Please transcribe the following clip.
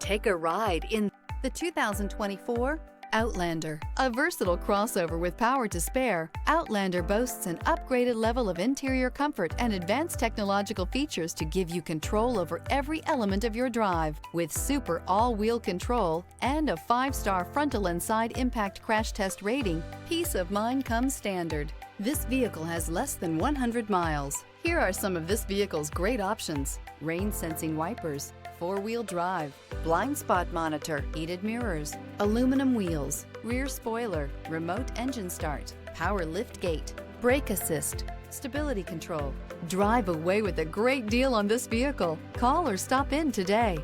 Take a ride in the 2024 Outlander. A versatile crossover with power to spare, Outlander boasts an upgraded level of interior comfort and advanced technological features to give you control over every element of your drive. With super all-wheel control and a 5-star frontal and side impact crash test rating, peace of mind comes standard. This vehicle has less than 100 miles. Here are some of this vehicle's great options: rain-sensing wipers, 4-wheel drive, blind spot monitor, heated mirrors, aluminum wheels, rear spoiler, remote engine start, power lift gate, brake assist, stability control. Drive away with a great deal on this vehicle. Call or stop in today.